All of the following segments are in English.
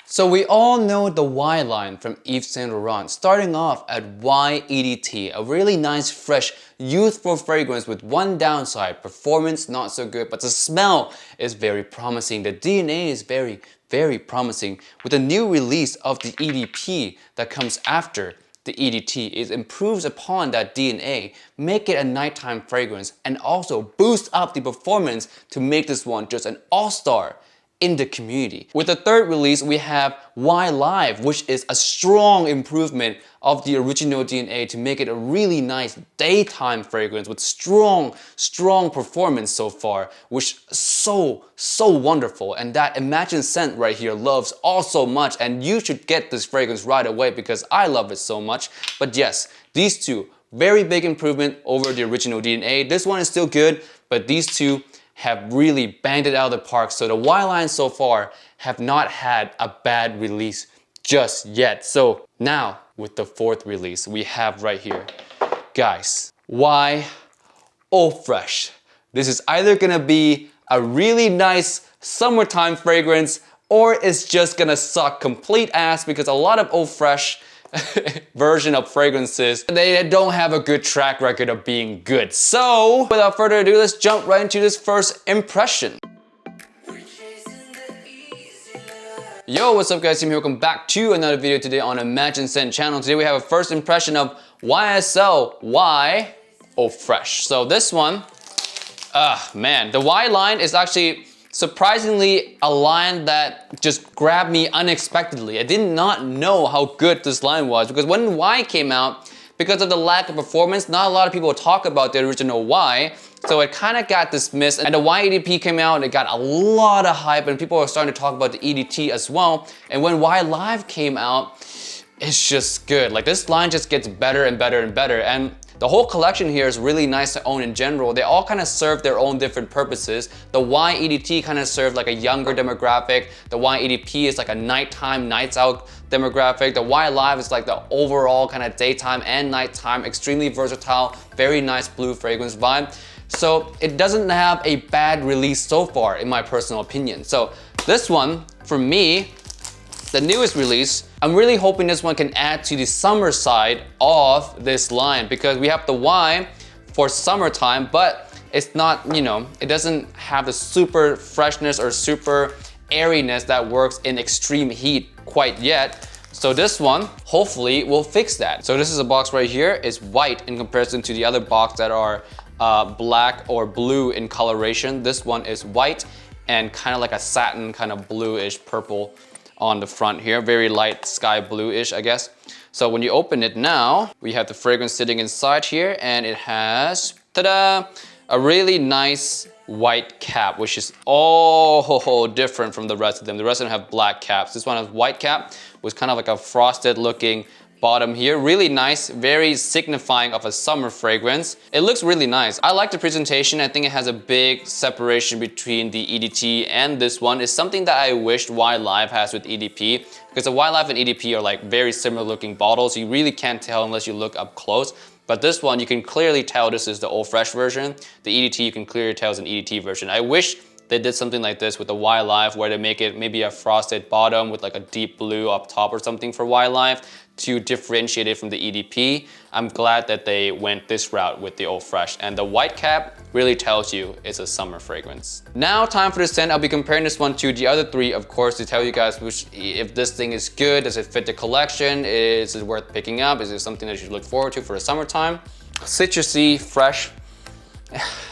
So we all know the Y line from Yves Saint Laurent, starting off at YEDT, a really nice, fresh, youthful fragrance with one downside: performance not so good, but the smell is very promising. The DNA is very promising. With the new release of the EDP that comes after the EDT, it improves upon that DNA, make it a nighttime fragrance, and also boost up the performance to make this one just an all-star in the community. With the third release, we have Y Live, which is a strong improvement of the original DNA to make it a really nice daytime fragrance with strong performance so far, which is so wonderful. And that Imagine scent right here loves all so much, and you should get this fragrance right away because I love it so much. But yes, these two, very big improvement over the original DNA. This one is still good, but these two have really banged it out of the park. So the Y line so far have not had a bad release just yet. So now with the fourth release we have right here, guys, Eau Fraiche. This is either gonna be a really nice summertime fragrance or it's just gonna suck complete ass, because a lot of Eau Fraiche version of fragrances, they don't have a good track record of being good. So without further ado, let's jump right into this first impression. Yo, what's up guys, Tim here. Welcome back to another video today on Imagine Scent channel. Today we have a first impression of YSL Eau Fraiche. So this one, man, the Y line is actually surprisingly a line that just grabbed me unexpectedly. I did not know how good this line was, because when Y came out, because of the lack of performance, not a lot of people talk about the original Y, so it kind of got dismissed. And the Y EDP came out, it got a lot of hype, and people are starting to talk about the EDT as well. And when Y Live came out, it's just good. Like, this line just gets better and better and better. And the whole collection here is really nice to own in general. They all kind of serve their own different purposes. The Y EDT kind of served like a younger demographic. The Y EDP is like a nighttime, nights out demographic. The Y Live is like the overall kind of daytime and nighttime, extremely versatile, very nice blue fragrance vibe. So it doesn't have a bad release so far, in my personal opinion. So this one, for me, the newest release, I'm really hoping this one can add to the summer side of this line, because we have the Y for summertime, but it's not, you know, it doesn't have the super freshness or super airiness that works in extreme heat quite yet. So this one hopefully will fix that. So this is a box right here. It's white in comparison to the other box that are black or blue in coloration. This one is white and kind of like a satin kind of bluish purple on the front here, very light sky bluish, I guess. So when you open it now, we have the fragrance sitting inside here, and it has, ta-da, a really nice white cap, which is all different from the rest of them. The rest of them have black caps. This one has white cap with kind of like a frosted looking bottom here. Really nice, very signifying of a summer fragrance. It looks really nice. I like the presentation. I think it has a big separation between the EDT and this one. It's something that I wished Y Live has with EDP, because the Y Live and EDP are like very similar looking bottles. You really can't tell unless you look up close. But this one, you can clearly tell this is the Eau Fraiche version. The EDT, you can clearly tell is an EDT version. I wish they did something like this with the Y Live, where they make it maybe a frosted bottom with like a deep blue up top or something for Y Live to differentiate it from the EDP. I'm glad that they went this route with the Eau Fraiche, and the white cap really tells you it's a summer fragrance. Now time for the scent. I'll be comparing this one to the other three, of course, to tell you guys if this thing is good, does it fit the collection, is it worth picking up, is it something that you should look forward to for the summertime. Citrusy, fresh.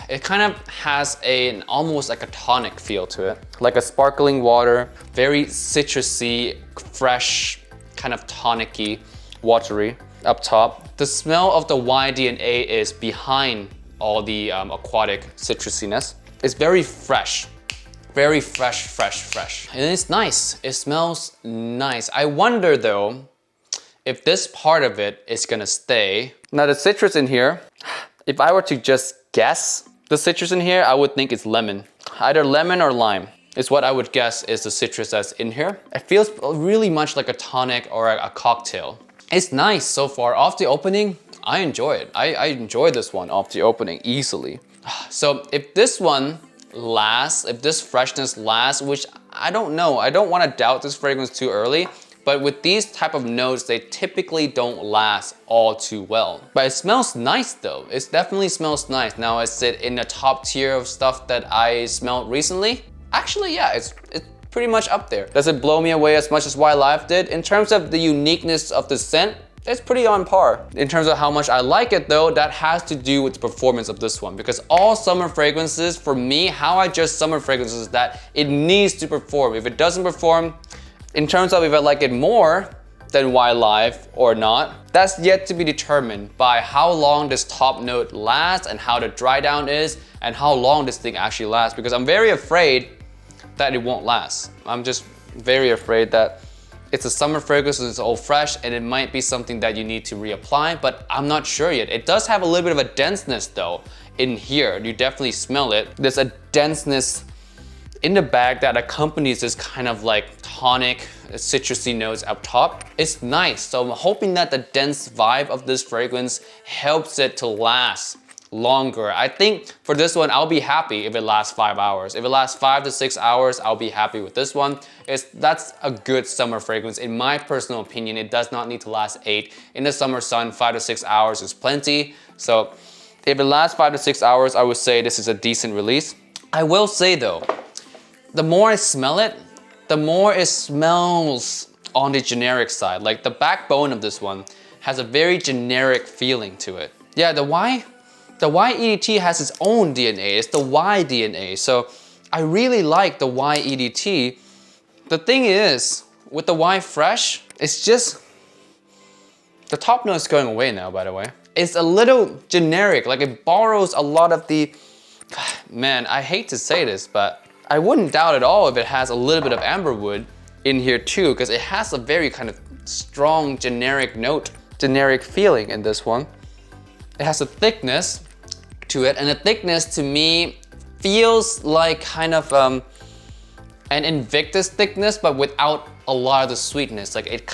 It kind of has an almost like a tonic feel to it, like a sparkling water, very citrusy, fresh, kind of tonic-y, watery up top. The smell of the Y DNA is behind all the aquatic citrusiness. It's very fresh, fresh. And it's nice. It smells nice. I wonder though, if this part of it is gonna stay. Now the citrus in here, if I were to just guess the citrus in here, I would think it's lemon. Either lemon or lime is what I would guess is the citrus that's in here. It feels really much like a tonic or a cocktail. It's nice so far. Off the opening, I enjoy it. I enjoy this one off the opening easily. So if this one lasts, if this freshness lasts, which I don't know. I don't want to doubt this fragrance too early, but with these type of notes, they typically don't last all too well. But it smells nice though. It definitely smells nice. Now is it in the top tier of stuff that I smelled recently? Actually, yeah, it's pretty much up there. Does it blow me away as much as Wildlife did? In terms of the uniqueness of the scent, it's pretty on par. In terms of how much I like it though, that has to do with the performance of this one, because all summer fragrances, for me, how I judge summer fragrances is that it needs to perform. If it doesn't perform, in terms of if I like it more than Wildlife or not, that's yet to be determined by how long this top note lasts and how the dry down is and how long this thing actually lasts, because I'm very afraid that it won't last. I'm just very afraid that it's a summer fragrance, it's Eau Fraiche, and it might be something that you need to reapply, but I'm not sure yet. It does have a little bit of a denseness though in here. You definitely smell it. There's a denseness in the bag that accompanies this kind of like tonic, citrusy notes up top. It's nice. So I'm hoping that the dense vibe of this fragrance helps it to last longer. I think for this one, I'll be happy if it lasts 5 hours. If it lasts 5 to 6 hours, I'll be happy with this one. That's a good summer fragrance. In my personal opinion, it does not need to last 8. In the summer sun, 5 to 6 hours is plenty. So if it lasts 5 to 6 hours, I would say this is a decent release. I will say though, the more I smell it, the more it smells on the generic side. Like the backbone of this one has a very generic feeling to it. Yeah, the Y EDT has its own DNA. It's the Y DNA. So I really like the Y EDT. The thing is, with the Y Fresh, it's just, the top note is going away now, by the way. It's a little generic, like it borrows a lot of the, man, I hate to say this, but I wouldn't doubt at all if it has a little bit of amberwood in here too, because it has a very kind of strong generic note, generic feeling in this one. It has a thickness to it, and the thickness to me feels like kind of an Invictus thickness, but without a lot of the sweetness. Like it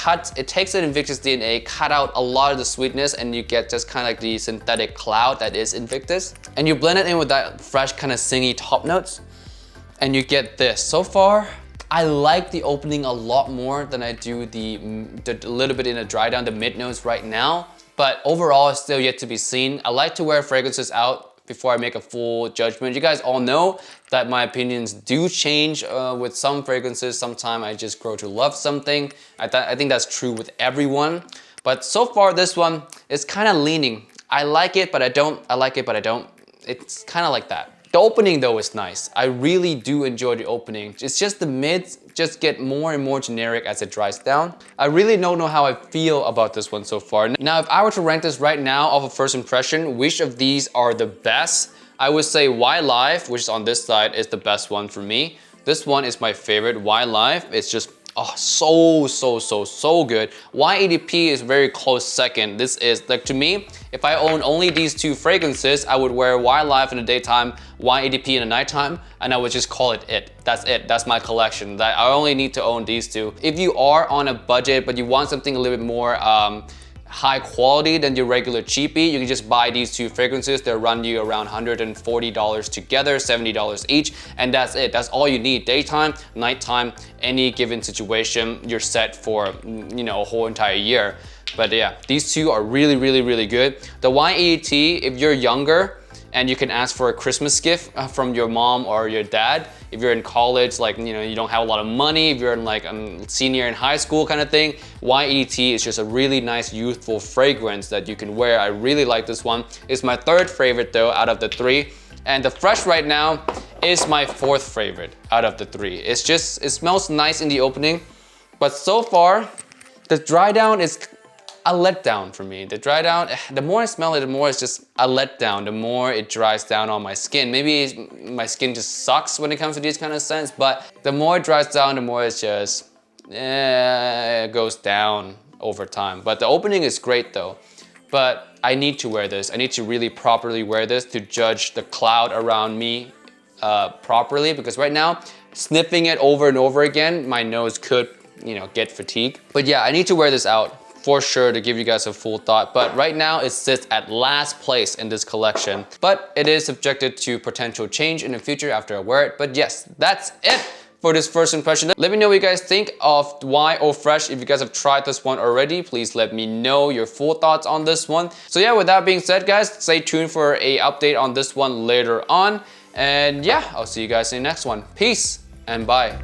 takes an Invictus DNA, cut out a lot of the sweetness, and you get just kind of like the synthetic cloud that is Invictus. And you blend it in with that fresh kind of singy top notes, and you get this. So far, I like the opening a lot more than I do the little bit in the dry down, the mid notes right now. But overall, it's still yet to be seen. I like to wear fragrances out before I make a full judgment. You guys all know that my opinions do change with some fragrances. Sometimes I just grow to love something. I think that's true with everyone. But so far, this one is kind of leaning. I like it, but I don't. I like it, but I don't. It's kind of like that. The opening though is nice. I really do enjoy the opening. It's just the mids just get more and more generic as it dries down. I really don't know how I feel about this one so far. Now, if I were to rank this right now off of first impression, which of these are the best? I would say Wildlife, which is on this side, is the best one for me. This one is my favorite. Wildlife, it's just so good. YEDP is very close second. This is like, to me, if I own only these two fragrances, I would wear Wildlife in the daytime, YEDP in the nighttime, and I would just call it it. That's it. That's my collection. That I only need to own these two. If you are on a budget but you want something a little bit more high quality than your regular cheapie, you can just buy these two fragrances. They'll run you around $140 together, $70 each, and that's it. That's all you need. Daytime, nighttime, any given situation, you're set for, you know, a whole entire year. But yeah, these two are really good. The YET, if you're younger and you can ask for a Christmas gift from your mom or your dad, if you're in college, like, you know, you don't have a lot of money, if you're in like a senior in high school kind of thing, YET is just a really nice youthful fragrance that you can wear. I really like this one. It's my third favorite though out of the three. And the Fresh right now is my fourth favorite out of the three. It's just, it smells nice in the opening, but so far, the dry down is a letdown for me. The dry down, the more I smell it, the more it's just a letdown, the more it dries down on my skin. Maybe my skin just sucks when it comes to these kind of scents, but the more it dries down, the more it's just, it goes down over time. But the opening is great though. But I need to wear this. I need to really properly wear this to judge the cloud around me properly, because right now, sniffing it over and over again, my nose could, you know, get fatigued. But yeah, I need to wear this out for sure to give you guys a full thought. But right now it sits at last place in this collection. But it is subjected to potential change in the future after I wear it. But yes, that's it for this first impression. Let me know what you guys think of why Eau Fraiche. If you guys have tried this one already, please let me know your full thoughts on this one. So yeah, with that being said, guys, stay tuned for a update on this one later on. And yeah, I'll see you guys in the next one. Peace and bye.